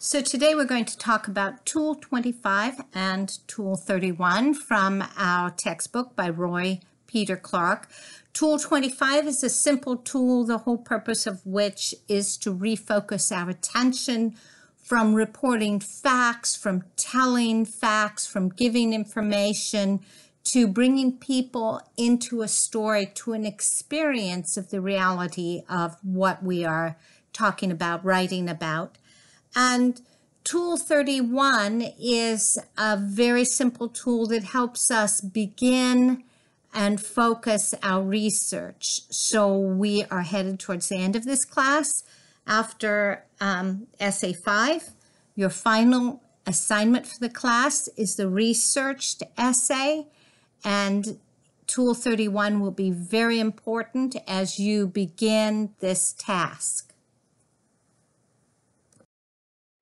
So today we're going to talk about Tool 25 and Tool 31 from our textbook by Roy Peter Clark. Tool 25 is a simple tool, the whole purpose of which is to refocus our attention from reporting facts, from telling facts, from giving information, to bringing people into a story, to an experience of the reality of what we are talking about, writing about. And Tool 31 is a very simple tool that helps us begin and focus our research. So we are headed towards the end of this class. After Essay 5, your final assignment for the class is the researched essay, and Tool 31 will be very important as you begin this task.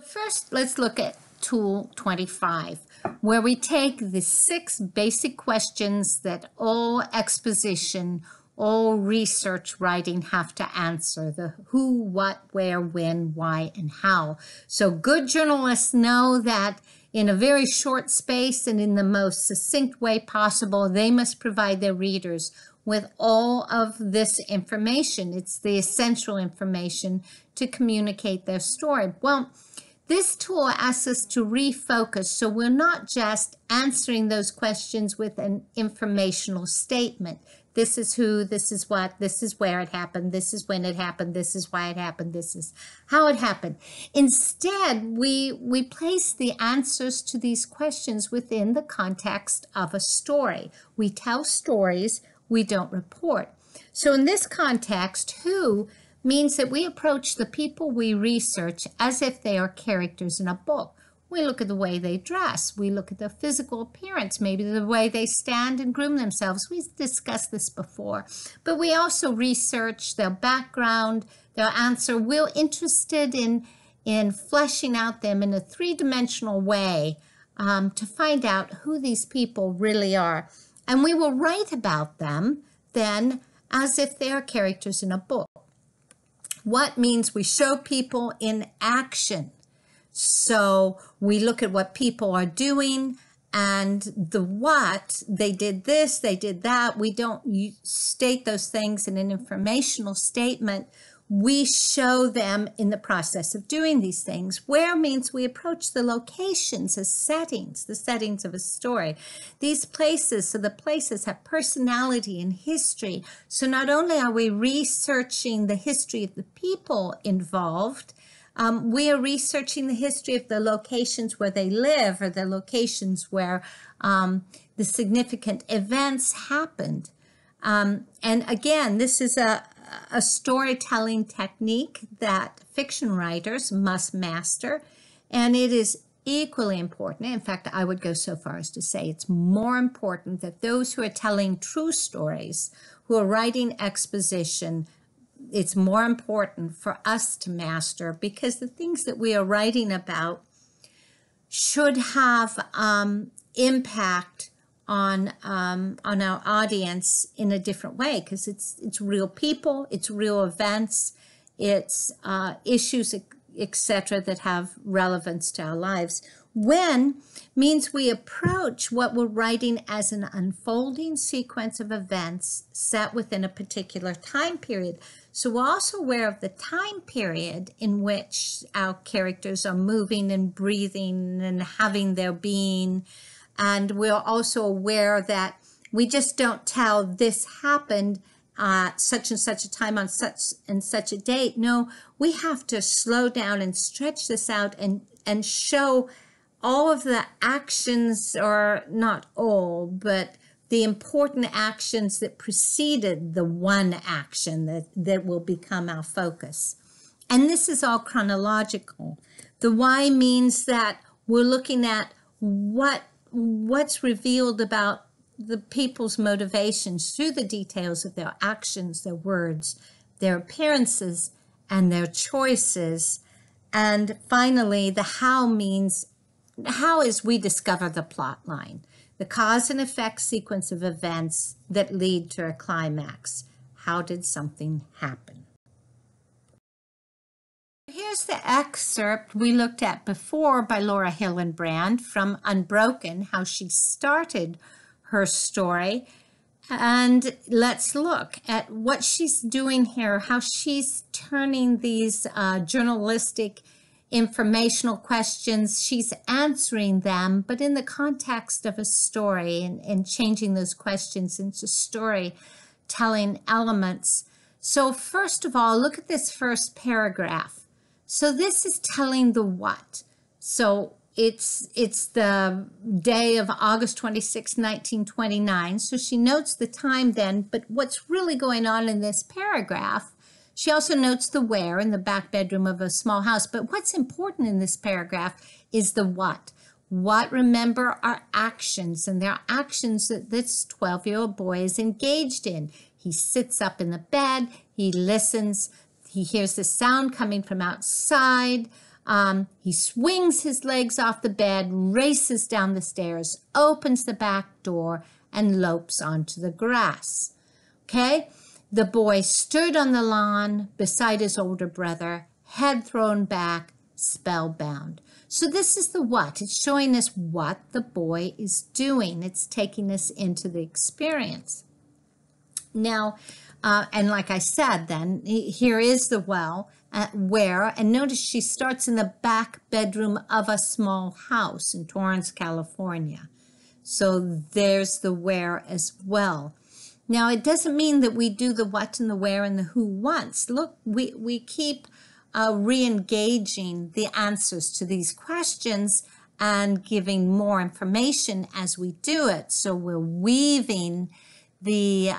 First, let's look at Tool 25, where we take the 6 basic questions that all exposition, all research writing have to answer: the who, what, where, when, why, and how. So good journalists know that in a very short space and in the most succinct way possible, they must provide their readers with all of this information. It's the essential information to communicate their story. Well, this tool asks us to refocus, so we're not just answering those questions with an informational statement. This is who, this is what, this is where it happened, this is when it happened, this is why it happened, this is how it happened. Instead, we place the answers to these questions within the context of a story. We tell stories, we don't report. So in this context, who means that we approach the people we research as if they are characters in a book. We look at the way they dress. We look at their physical appearance, maybe the way they stand and groom themselves. We've discussed this before. But we also research their background, their answer. We're interested in fleshing out them in a three-dimensional way to find out who these people really are. And we will write about them then as if they are characters in a book. What means we show people in action. So we look at what people are doing and the what, they did this, they did that. We don't state those things in an informational statement. We show them in the process of doing these things. Where means we approach the locations as settings, the settings of a story. These places, so the places have personality and history. So not only are we researching the history of the people involved, we are researching the history of the locations where they live or the locations where the significant events happened. And again, this is a storytelling technique that fiction writers must master, and it is equally important. In fact, I would go so far as to say it's more important that those who are telling true stories, who are writing exposition, it's more important for us to master, because the things that we are writing about should have impact on our audience in a different way, because it's real people, it's real events, it's issues, etc., that have relevance to our lives. When means we approach what we're writing as an unfolding sequence of events set within a particular time period. So we're also aware of the time period in which our characters are moving and breathing and having their being. And we're also aware that we just don't tell this happened such and such a time on such and such a date. No, we have to slow down and stretch this out and show all of the actions, or not all, but the important actions that preceded the one action that will become our focus. And this is all chronological. The why means that we're looking at what's revealed about the people's motivations through the details of their actions, their words, their appearances, and their choices. And finally, the how means how is we discover the plot line, the cause and effect sequence of events that lead to a climax. How did something happen? here's the excerpt we looked at before by Laura Hillenbrand from Unbroken, how she started her story. And let's look at what she's doing here, how she's turning these journalistic informational questions, she's answering them, but in the context of a story and changing those questions into storytelling elements. So first of all, look at this first paragraph. So this is telling the what. So it's the day of August 26, 1929. So she notes the time then, but what's really going on in this paragraph, she also notes the where in the back bedroom of a small house. But what's important in this paragraph is the what. What, remember, are actions, and they're actions that this 12-year-old boy is engaged in. He sits up in the bed, he listens, he hears the sound coming from outside. He swings his legs off the bed, races down the stairs, opens the back door, and lopes onto the grass. Okay? The boy stood on the lawn beside his older brother, head thrown back, spellbound. So this is the what. It's showing us what the boy is doing. It's taking us into the experience. Now, and like I said then, here is the where, and notice she starts in the back bedroom of a small house in Torrance, California. So there's the where as well. Now, it doesn't mean that we do the what and the where and the who once. Look, we keep re-engaging the answers to these questions and giving more information as we do it. So we're weaving the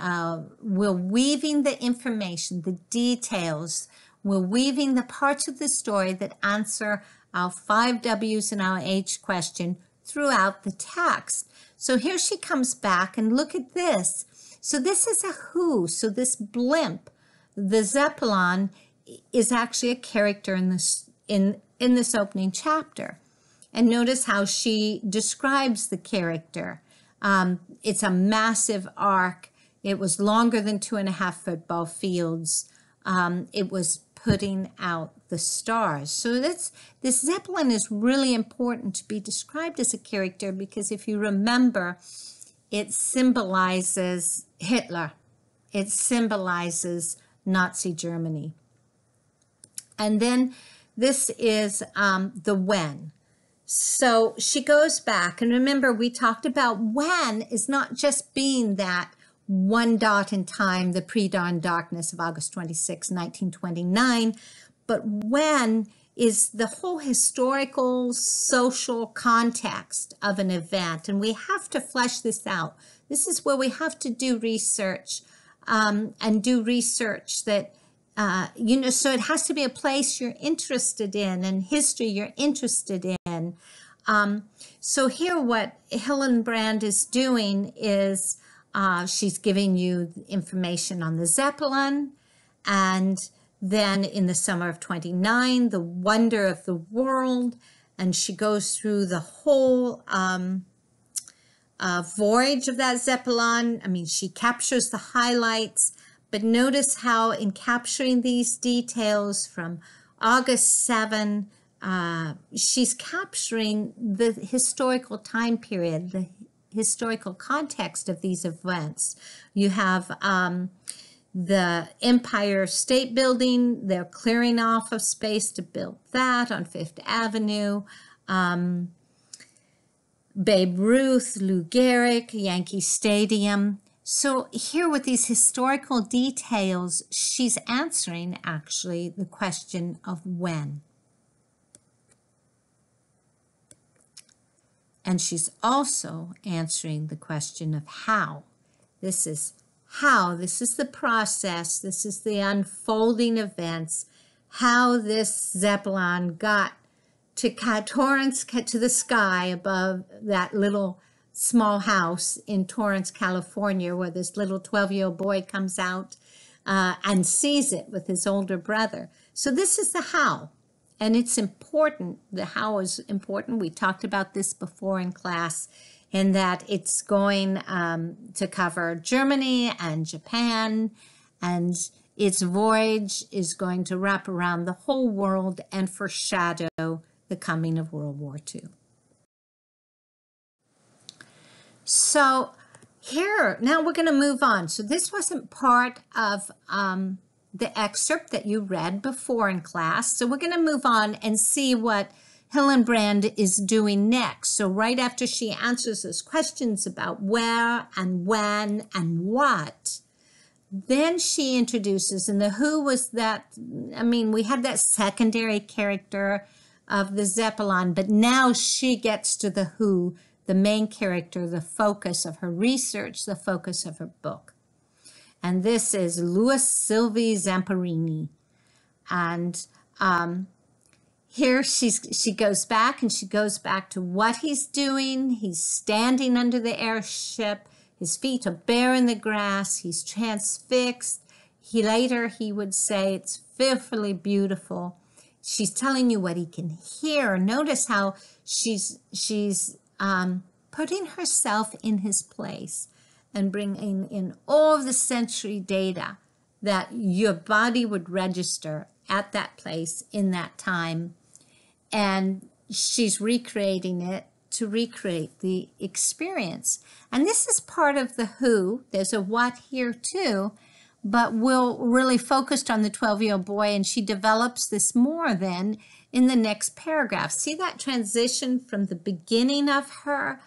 information, the details. We're weaving the parts of the story that answer our 5 W's and our H question throughout the text. So here she comes back, and look at this. So this is a who. So this blimp, the Zeppelin, is actually a character in this opening chapter. And notice how she describes the character. It's a massive arc. It was longer than 2.5 football fields. It was putting out the stars. So this Zeppelin is really important to be described as a character, because if you remember, it symbolizes Hitler. It symbolizes Nazi Germany. And then this is the when. So she goes back, and remember, we talked about when is not just being that one dot in time, the pre-dawn darkness of August 26, 1929, but when is the whole historical, social context of an event. And we have to flesh this out. This is where we have to do research and do research that, so it has to be a place you're interested in and history you're interested in. So here what Hillenbrand is doing is she's giving you information on the Zeppelin, and then in the summer of 29, the wonder of the world, and she goes through the whole voyage of that Zeppelin. I mean, she captures the highlights, but notice how in capturing these details from August 7, she's capturing the historical time period, the historical context of these events. You have the Empire State Building. They're clearing off of space to build that on Fifth Avenue. Babe Ruth, Lou Gehrig, Yankee Stadium. So here with these historical details, she's answering actually the question of when. And she's also answering the question of how. This is how, this is the process, this is the unfolding events, how this Zeppelin got to Torrance, to the sky above that little small house in Torrance, California, where this little 12-year-old boy comes out and sees it with his older brother. So this is the how. And it's important. The how is important. We talked about this before in class, in that it's going to cover Germany and Japan, and Its voyage is going to wrap around the whole world and foreshadow the coming of World War II. So here, now we're going to move on. So this wasn't part of the excerpt that you read before in class. So we're going to move on and see what Hillenbrand is doing next. So right after she answers those questions about where and when and what, then she introduces, and the who was that, I mean, we had that secondary character of the Zeppelin, but now she gets to the who, the main character, the focus of her research, the focus of her book. And this is Louis Sylvie Zamperini. And here she goes back, and she goes back to what he's doing. He's standing under the airship. His feet are bare in the grass. He's transfixed. Later he would say it's fearfully beautiful. She's telling you what he can hear. Notice how she's putting herself in his place and bringing in all of the sensory data that your body would register at that place in that time. And she's recreating it to recreate the experience. And this is part of the who. There's a what here too, but we'll really focused on the 12-year-old boy, and she develops this more then in the next paragraph. See that transition from the beginning of her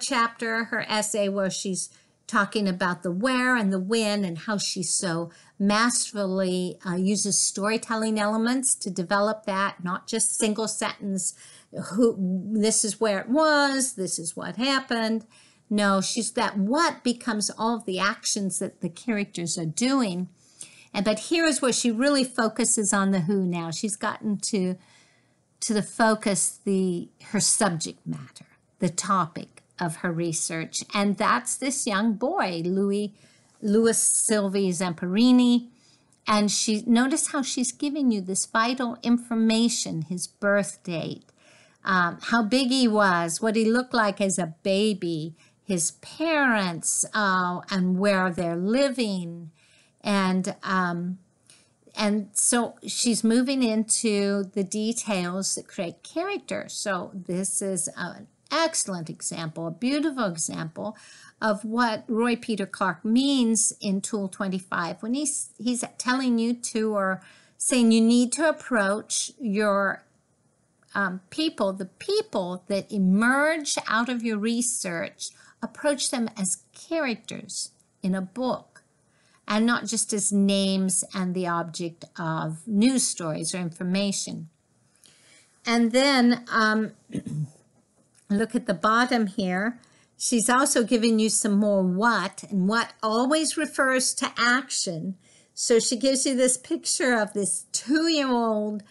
chapter, her essay, where she's talking about the where and the when and how she so masterfully uses storytelling elements to develop that, not just single sentence, this is where it was, this is what happened. No, she's that what becomes all of the actions that the characters are doing. But here is where she really focuses on the who now. She's gotten to the focus, her subject matter, the topic of her research. And that's this young boy, Louis Sylvie Zamperini. And notice how she's giving you this vital information, his birth date, how big he was, what he looked like as a baby, his parents, and where they're living. And so she's moving into the details that create character. So this is an excellent example, a beautiful example of what Roy Peter Clarke means in Tool 25 when he's telling you to, or saying you need to approach your people, the people that emerge out of your research, approach them as characters in a book and not just as names and the object of news stories or information. And then look at the bottom here. She's also giving you some more what, and what always refers to action. So she gives you this picture of this 2-year-old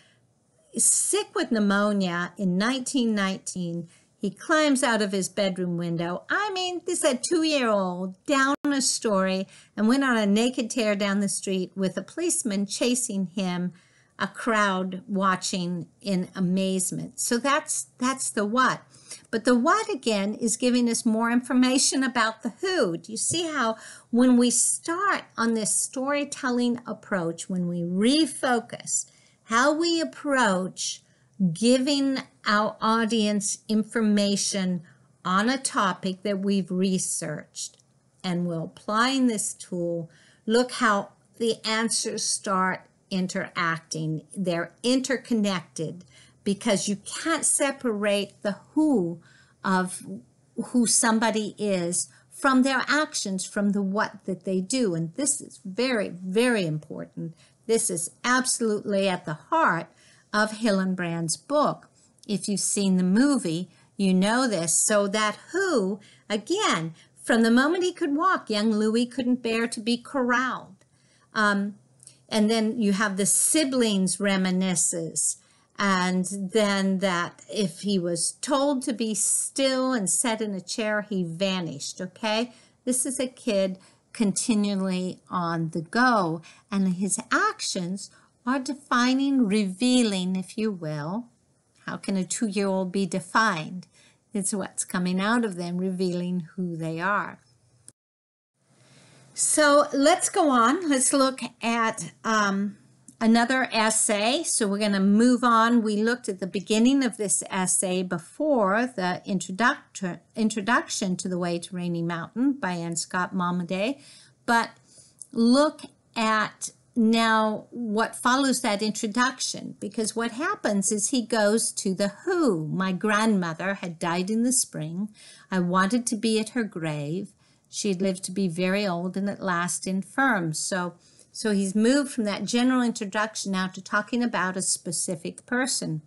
sick with pneumonia in 1919. He climbs out of his bedroom window. I mean, this is a 2-year-old down a story and went on a naked tear down the street with a policeman chasing him, a crowd watching in amazement. So that's the what. But the what, again, is giving us more information about the who. Do you see how when we start on this storytelling approach, when we refocus, how we approach giving our audience information on a topic that we've researched, and we're applying this tool, look how the answers start interacting. They're interconnected because you can't separate the who of who somebody is from their actions, from the what that they do. And this is very, very important. This is absolutely at the heart of Hillenbrand's book. If you've seen the movie, you know this. So that who, again, from the moment he could walk, young Louis couldn't bear to be corralled. And then you have the siblings reminisces. And then that if he was told to be still and sat in a chair, he vanished, okay? This is a kid continually on the go, and his actions are defining, revealing, if you will. How can a 2-year-old be defined? It's what's coming out of them, revealing who they are. So let's go on. Let's look at another essay. So we're going to move on. We looked at the beginning of this essay before the introduction to The Way to Rainy Mountain by Anne Scott Momaday. But look at now what follows that introduction, because what happens is he goes to the Who. My grandmother had died in the spring. I wanted to be at her grave. She had lived to be very old and at last infirm. So he's moved from that general introduction now to talking about a specific person.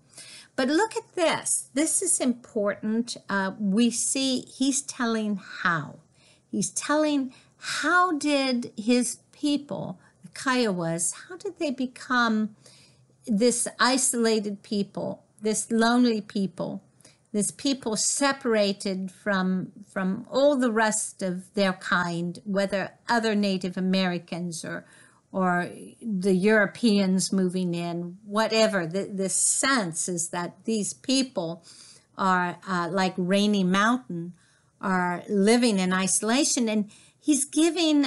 But look at this. This is important. We see he's telling how. He's telling how did his people, the Kiowas, how did they become this isolated people, this lonely people, this people separated from all the rest of their kind, whether other Native Americans or the Europeans moving in, whatever. The sense is that these people are like Rainy Mountain, are living in isolation, and he's giving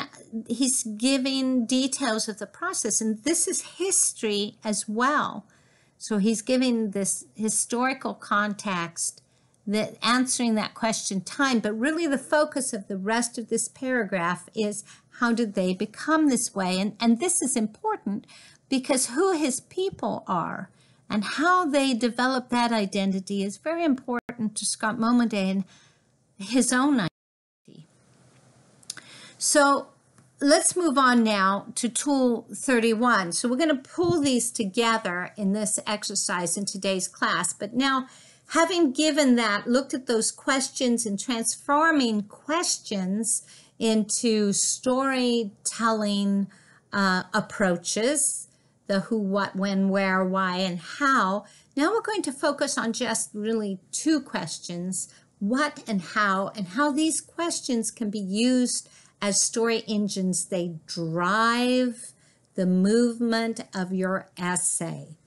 details of the process, and this is history as well. So he's giving this historical context, that answering that question time, but really the focus of the rest of this paragraph is how did they become this way? And this is important because who his people are and how they develop that identity is very important to Scott Momaday and his own identity. So let's move on now to tool 31. So we're going to pull these together in this exercise in today's class. But now, having given that, looked at those questions and transforming questions into storytelling approaches, the who, what, when, where, why, and how. Now we're going to focus on just really two questions, what and how these questions can be used as story engines. They drive the movement of your essay.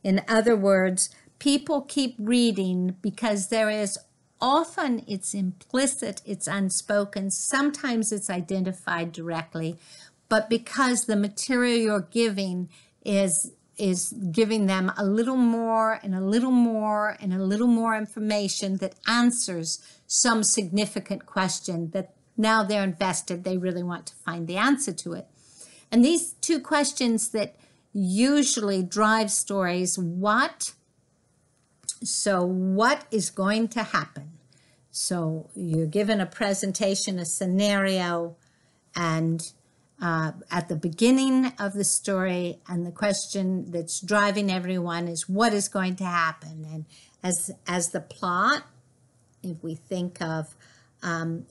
In other words, people keep reading because there is often it's implicit, it's unspoken, sometimes it's identified directly, but because the material you're giving is giving them a little more and a little more and a little more information that answers some significant question that now they're invested, they really want to find the answer to it. And these two questions that usually drive stories, what is going to happen? So you're given a presentation, a scenario, and at the beginning of the story, and the question that's driving everyone is what is going to happen? And as the plot, if we think of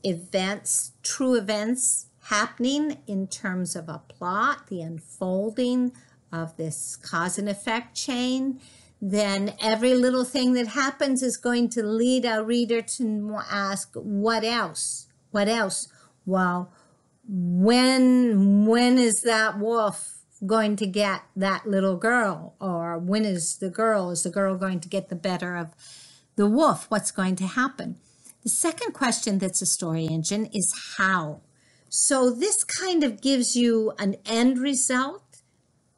events, true events happening in terms of a plot, the unfolding of this cause and effect chain, then every little thing that happens is going to lead our reader to ask, what else? What else? Well, when is that wolf going to get that little girl? Or when is the girl going to get the better of the wolf? What's going to happen? The second question that's a story engine is how. So this kind of gives you an end result.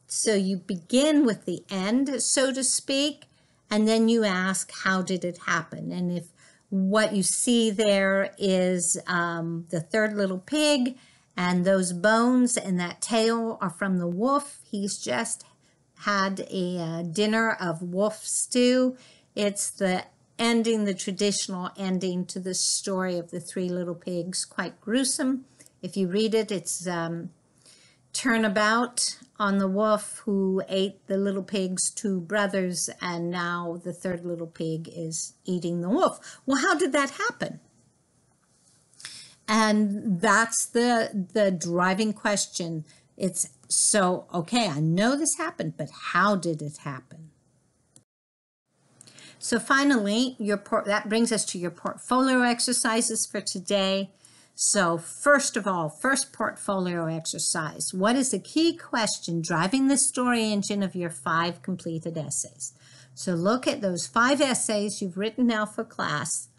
So you begin with the end, so to speak, and then you ask, how did it happen? And if what you see there is the third little pig, and those bones and that tail are from the wolf, he's just had a dinner of wolf stew. It's the ending, the traditional ending to the story of the three little pigs, quite gruesome. If you read it, it's turnabout on the wolf who ate the little pig's two brothers, and now the third little pig is eating the wolf. Well, how did that happen? And that's the driving question. It's so, okay, I know this happened, but how did it happen? So finally, that brings us to your portfolio exercises for today. So first of all, first portfolio exercise. What is the key question driving the story engine of your 5 completed essays? So look at those 5 essays you've written now for class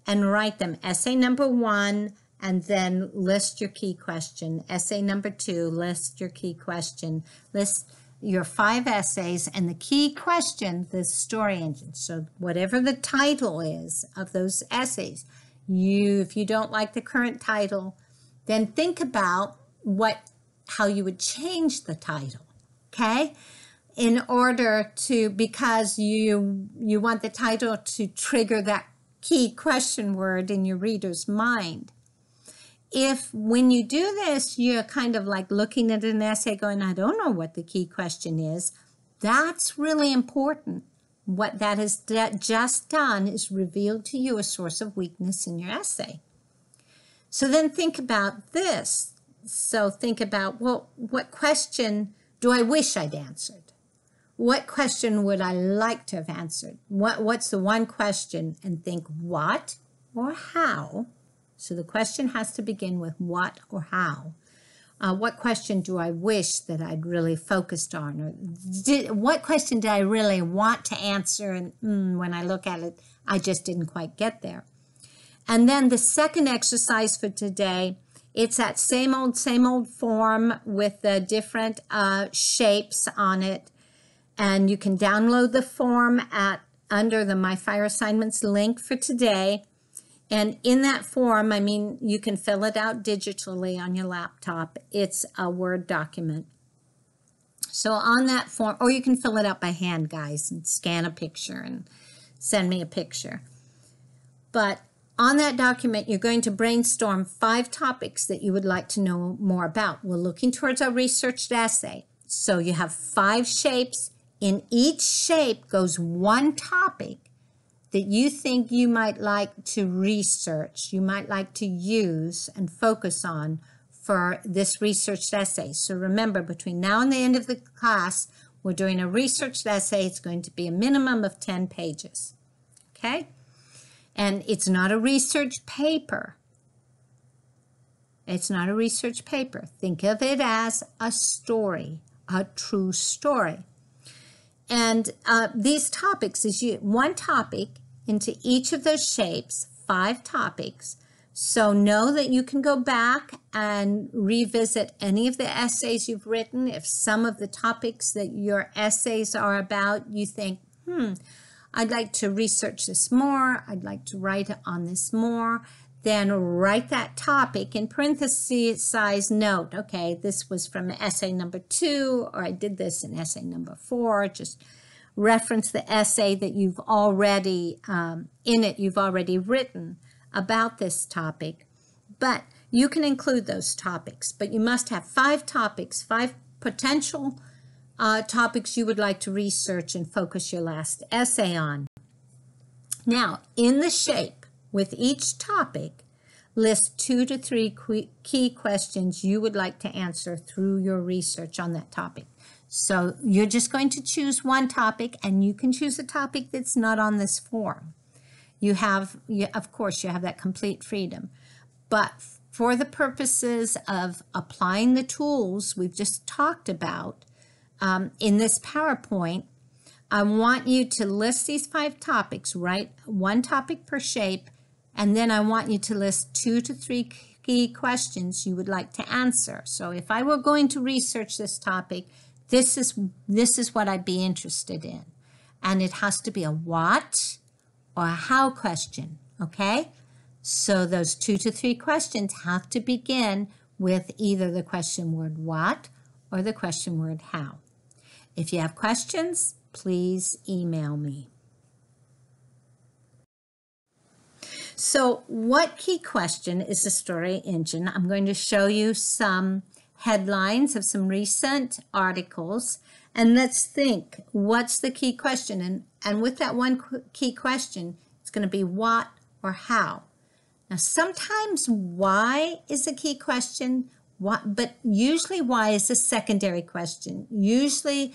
and write them. Essay number 1, and then list your key question. Essay number 2, list your key question. List your 5 essays and the key question, the story engine. So whatever the title is of those essays, if you don't like the current title, then think about how you would change the title, okay? In order to, because you want the title to trigger that key question word in your reader's mind. If when you do this, you're kind of like looking at an essay going, I don't know what the key question is, that's really important. What that has just done is revealed to you a source of weakness in your essay. So then think about this. So think about, well, what question do I wish I'd answered? What question would I like to have answered? What's the one question? And think what or how. So the question has to begin with what or how. What question do I wish that I'd really focused on? Or what question did I really want to answer? And when I look at it, I just didn't quite get there. And then the second exercise for today, it's that same old form with the different shapes on it. And you can download the form under the My Fire Assignments link for today. And in that form, I mean, you can fill it out digitally on your laptop. It's a Word document. So on that form, or you can fill it out by hand, guys, and scan a picture and send me a picture. But on that document, you're going to brainstorm 5 topics that you would like to know more about. We're looking towards our researched essay. So you have 5 shapes. In each shape goes one topic that you think you might like to research, you might like to use and focus on for this researched essay. So remember, between now and the end of the class, we're doing a researched essay. It's going to be a minimum of 10 pages, okay? And it's not a research paper. It's not a research paper. Think of it as a story, a true story. And these topics is one topic into each of those shapes, 5 topics. So know that you can go back and revisit any of the essays you've written. If some of the topics that your essays are about, you think, I'd like to research this more, I'd like to write on this more, then write that topic in parentheses size note. Okay, this was from essay number 2, or I did this in essay number 4. Just reference the essay that you've already, you've already written about this topic. But you can include those topics, but you must have 5 topics, 5 potential topics you would like to research and focus your last essay on. Now, in the shape, with each topic, list 2 to 3 key questions you would like to answer through your research on that topic. So you're just going to choose one topic, and you can choose a topic that's not on this form. Of course, you have that complete freedom. But for the purposes of applying the tools we've just talked about in this PowerPoint, I want you to list these 5 topics, write one topic per shape, and then I want you to list 2 to 3 key questions you would like to answer. So if I were going to research this topic, this is what I'd be interested in. And it has to be a what or a how question, okay? So those 2 to 3 questions have to begin with either the question word what or the question word how. If you have questions, please email me. So what key question is the story engine? I'm going to show you some headlines of some recent articles, and let's think, what's the key question? And with that one key question, it's going to be what or how. Now, sometimes why is a key question, but usually why is a secondary question. Usually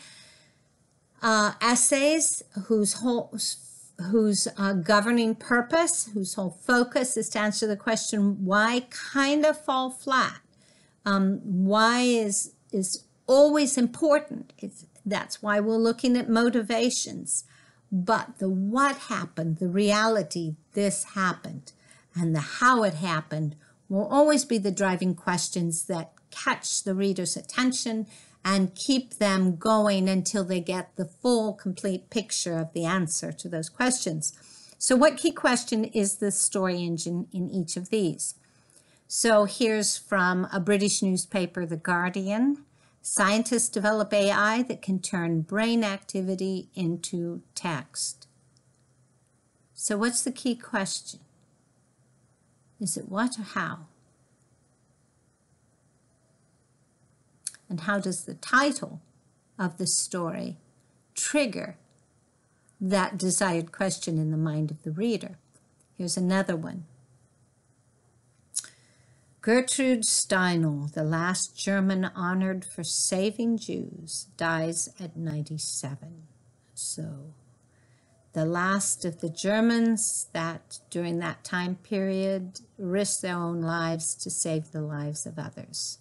essays whose governing purpose, whose whole focus is to answer the question why, kind of fall flat. Why is always important. That's why we're looking at motivations. But the what happened, the reality, this happened, and the how it happened, will always be the driving questions that catch the reader's attention and keep them going until they get the full, complete picture of the answer to those questions. So what key question is the story engine in each of these? So here's from a British newspaper, The Guardian. Scientists develop AI that can turn brain activity into text. So what's the key question? Is it what or how? And how does the title of the story trigger that desired question in the mind of the reader? Here's another one. Gertrude Steinle, the last German honored for saving Jews, dies at 97. So the last of the Germans that during that time period risked their own lives to save the lives of others.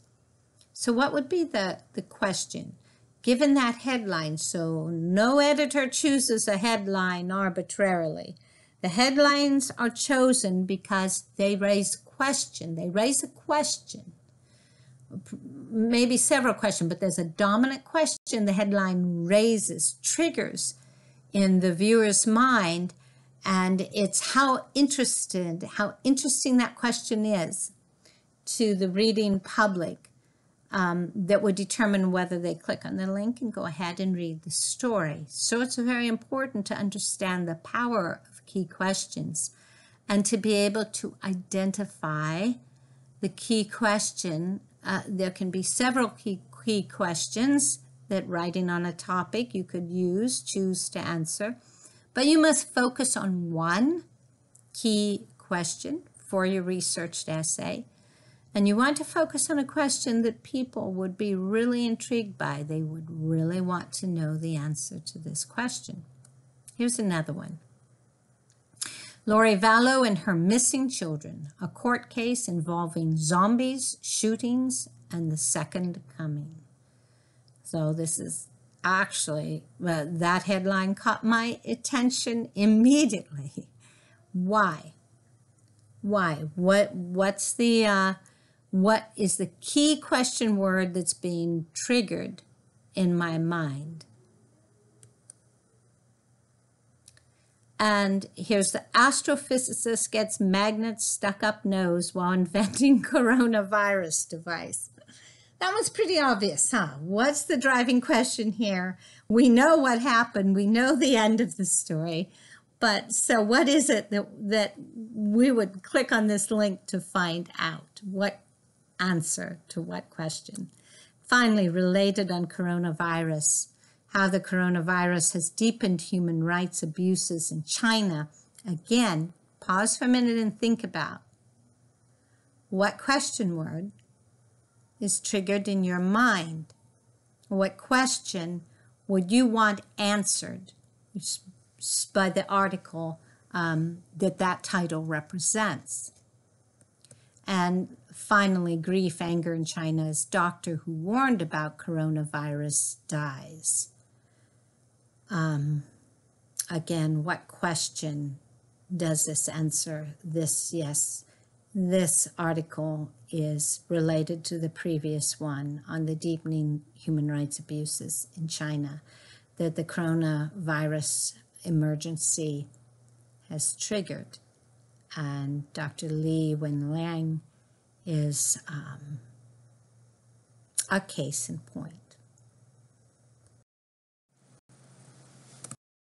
So what would be the question? Given that headline, so no editor chooses a headline arbitrarily. The headlines are chosen because they raise question. They raise a question, maybe several questions, but there's a dominant question the headline raises, triggers in the viewer's mind, and it's how interesting that question is to the reading public that would determine whether they click on the link and go ahead and read the story. So it's very important to understand the power of key questions and to be able to identify the key question. There can be several key questions that writing on a topic you could choose to answer, but you must focus on one key question for your researched essay. And you want to focus on a question that people would be really intrigued by. They would really want to know the answer to this question. Here's another one. Lori Vallow and her missing children, a court case involving zombies, shootings, and the second coming. So this is actually, that headline caught my attention immediately. Why? Why? What is the key question word that's being triggered in my mind? And here's the astrophysicist gets magnets stuck up nose while inventing coronavirus device. That was pretty obvious, huh? What's the driving question here? We know what happened. We know the end of the story. But so what is it that we would click on this link to find out? What answer to what question? Finally, related on coronavirus, how the coronavirus has deepened human rights abuses in China. Again, pause for a minute and think about what question word is triggered in your mind. What question would you want answered by the article that title represents? And finally, grief, anger in China's doctor who warned about coronavirus dies. Again, what question does this answer? This article is related to the previous one on the deepening human rights abuses in China that the coronavirus emergency has triggered. And Dr. Li Wenliang is a case in point.